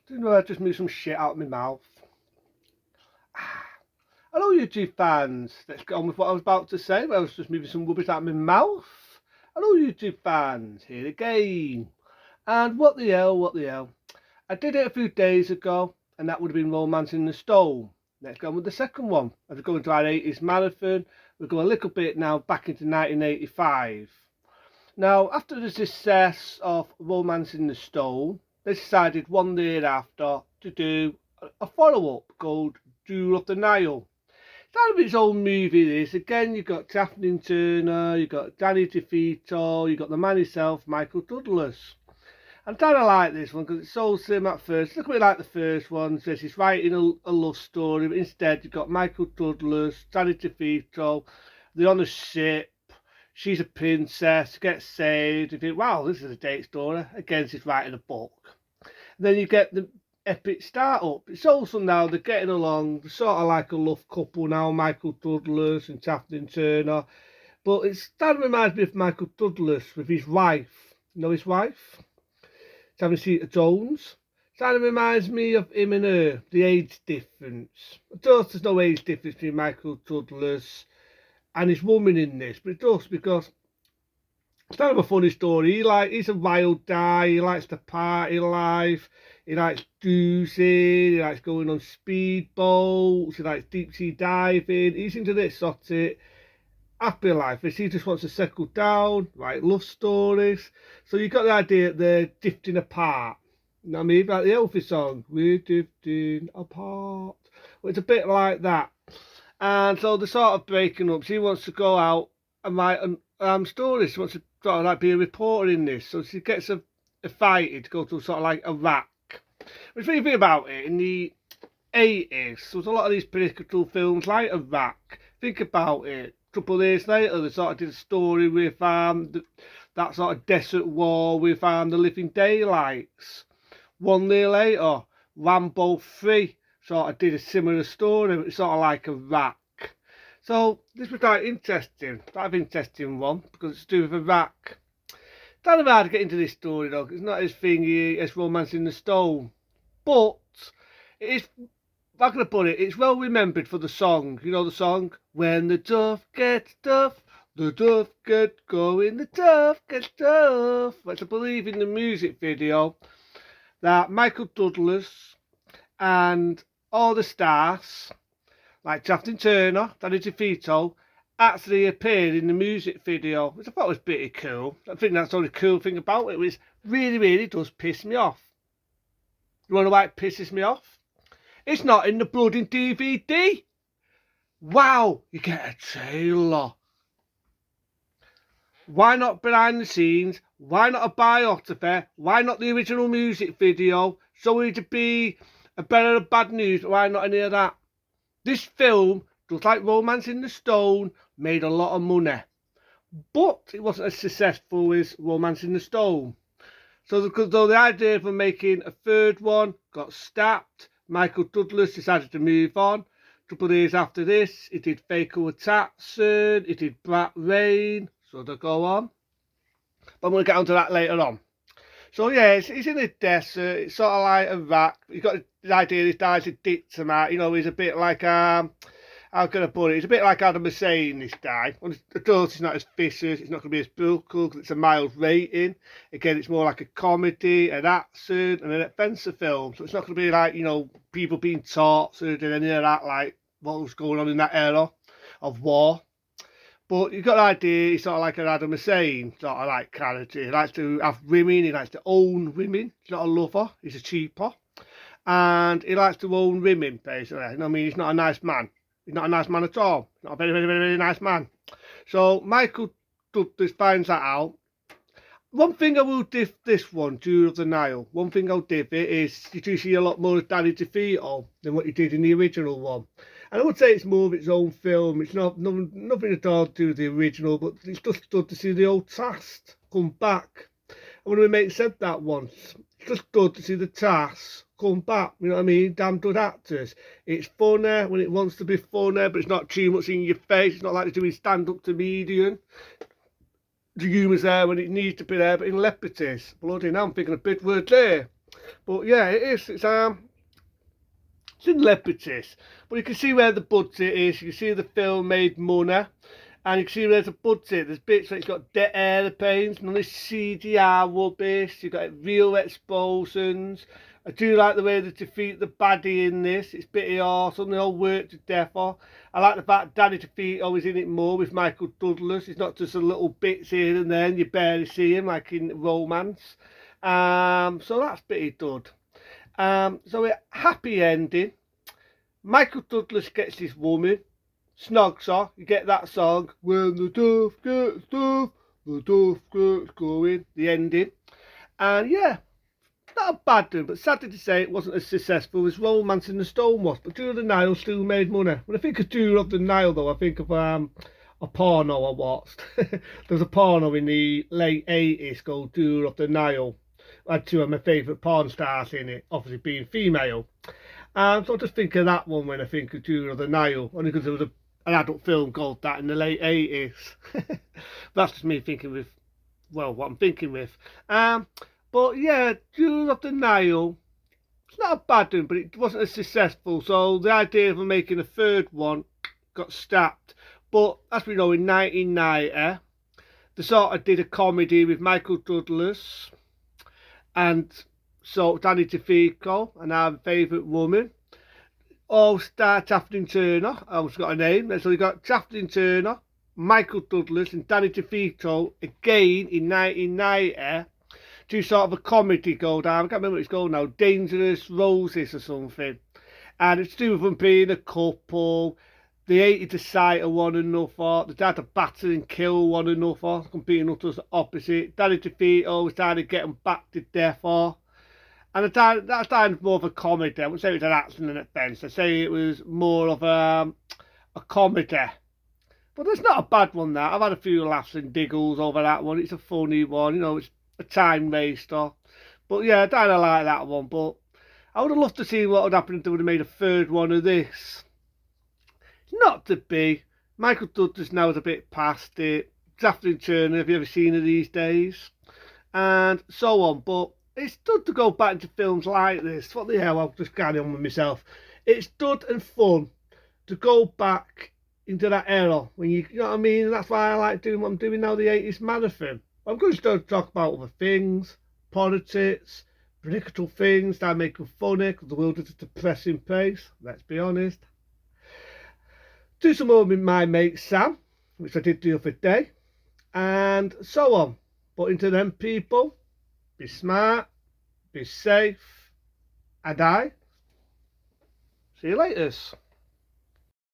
Didn't know I just moved some shit out of my mouth. Hello YouTube fans. Let's get on with what I was about to say. I was just moving some rubbish out of my mouth. Hello YouTube fans. Here again. And what the hell. I did it a few days ago, and that would have been Romance in the Stone. Let's go on with the second one. As we go into our 80s marathon, we'll go a little bit now back into 1985. Now, after the success of Romance in the Stone, they decided one year after to do a follow-up called Jewel of the Nile. It's kind of its own movie, this. Again, you've got Kathleen Turner, you've got Danny DeVito, you've got the man himself, Michael Douglas. I'm kind of like this one because it's so similar at first. It's a little bit like the first one. Says he's writing a love story, but instead you've got Michael Douglas, Danny DeVito, they're on a ship. She's a princess, gets saved. You think, wow, this is a date story. Again, she's writing a book. And then you get the epic start-up. It's also now they're getting along. They're sort of like a love couple now, Michael Douglas and Kathleen Turner. But it kind of reminds me of Michael Douglas with his wife. You know his wife? Having Jones. Kind of reminds me of him and her, the age difference. Of course, there's no age difference between Michael Douglas and his woman in this, but it does because it's kind of a funny story. He's a wild guy. He likes to party life. He likes boozing. He likes going on speedboats. He likes deep sea diving. He's into this sort of happy life. He just wants to settle down, write love stories. So you got the idea that they're drifting apart. You know what I mean? Like the Elvis song, we're drifting apart. Well, it's a bit like that. And so they're sort of breaking up. She wants to go out and write stories. She wants to sort of like be a reporter in this. So she gets invited to go to sort of like Iraq. Which when you think about it, in the 80s, there was a lot of these political films like Iraq. Think about it. A couple of years later, they sort of did a story with that sort of desert war with the Living Daylights. 1 year later, Rambo 3 sort of did a similar story, but it's sort of like Iraq. So this was quite interesting, one, because it's to do with Iraq. It's kind of hard to get into this story though, 'cause it's not as thingy as Romance in the Stone. But it is, how can I put it, it's well remembered for the song. You know the song? When the dove gets tough, the dove get going, the dove gets tough. But I believe in the music video that Michael Douglas and all the stars, like Kathleen Turner, Danny DeVito, actually appeared in the music video, which I thought was pretty cool. I think that's the only cool thing about it, which really does piss me off. You want to know why it pisses me off? It's not in the bloody DVD. Wow, you get a trailer. Why not behind the scenes? Why not a biography? Why not the original music video? So it'd be a better or bad news. Why not any of that? This film, just like Romance in the Stone, made a lot of money. But it wasn't as successful as Romance in the Stone. So the idea of making a third one got scrapped. Michael Douglas decided to move on. A couple of years after this, he did Fatal Attraction, he did Black Rain, so they go on. But I'm going to get onto that later on. So yeah, he's in the desert, it's sort of like Iraq. You've got the idea this guy's a diplomat, you know, he's a bit like, how can I put it? He's a bit like Adam Hussein, this guy. Of course, it's not as vicious, it's not going to be as brutal because it's a mild rating. Again, it's more like a comedy, an action, and an adventure film. So it's not going to be like, you know, people being tortured and any of that, like what was going on in that era of war. But you've got the idea, he's sort of like an Adam Hussein sort of like character. He likes to have women, he likes to own women. He's not a lover, he's a cheaper. And he likes to own women, basically. You know what I mean? He's not a nice man. He's not a nice man at all. Not a very nice man. So Michael Douglas finds that out. One thing I will diff this one, Jewel of the Nile. One thing I'll diff it is you do see a lot more of Danny DeVito than what you did in the original one. And I would say it's more of its own film. It's not nothing at all to do with the original, but it's just good to see the old cast come back. And when we make said that once, it's just good to see the cast come back, you know what I mean? Damn good actors. It's funny when it wants to be funny, but it's not too much in your face. It's not like they're doing stand-up comedian. The humour's there when it needs to be there, but in Lepitis, bloody hell, I'm thinking a big word there. But yeah, it is. It's in Lepetis, but you can see where the budget is. You can see the film made money, and you can see where there's a budget. There's bits where it's got dead airplanes, none of this CGI rubbish. You've got real explosions. I do like the way they defeat the baddie in this. It's pretty awesome. They all work to death for. I like the fact Danny DeVito is in it more with Michael Douglas. It's not just a little bits here and there, and you barely see him like in Romance. So that's pretty good. So a happy ending. Michael Douglas gets his woman, snogs her. You get that song, when the dove gets dove, the dove gets going, the ending. And yeah, not a bad one, but sadly to say it wasn't as successful as Romance in the Stone was. But Tour of the Nile still made money. When I think of Tour of the Nile though, I think of a porno I watched. There's a porno in the late 80s called Tour of the Nile. I had two of my favourite porn stars in it, obviously being female. So I just think of that one when I think of Tour of the Nile, only because there was an adult film called that in the late 80s. That's just me thinking with, well, what I'm thinking with. But yeah, Tour of the Nile, it's not a bad one, but it wasn't as successful. So the idea of making a third one got scrapped. But as we know, in 1990, they sort of did a comedy with Michael Douglas and so Danny DeVito and our favourite woman. All-star Chaplin Turner, I almost got a name. So we got Chaplin Turner, Michael Douglas and Danny DeVito again in 1990 do sort of a comedy called, I can't remember what it's called now, Dangerous Roses or something. And it's to do with them being a couple. They hated the sight of one another. They tried to batter and kill one another, completely and utterly opposite. Danny DeVito was trying to get them back to death or. And that time's more of a comedy. I wouldn't say it was an action and offence. I'd say it was more of a comedy. But it's not a bad one, that. I've had a few laughs and giggles over that one. It's a funny one. You know, it's a time waster. But yeah, I don't like that one. But I would have loved to see what would happen if they would have made a third one of this. It's not to be. Michael Douglas now is a bit past it. Chaplin Turner, have you ever seen her these days? And so on. But it's good to go back into films like this. What the hell, I'll just carry on with myself. It's good and fun to go back into that era when you know what I mean. That's why I like doing what I'm doing now, the 80s marathon. I'm going to start to talk about other things, politics, political things that make them funny because the world is a depressing place, let's be honest. Do some more with my mate Sam, which I did the other day, and so on. But into them people, be smart, be safe, and I see you later.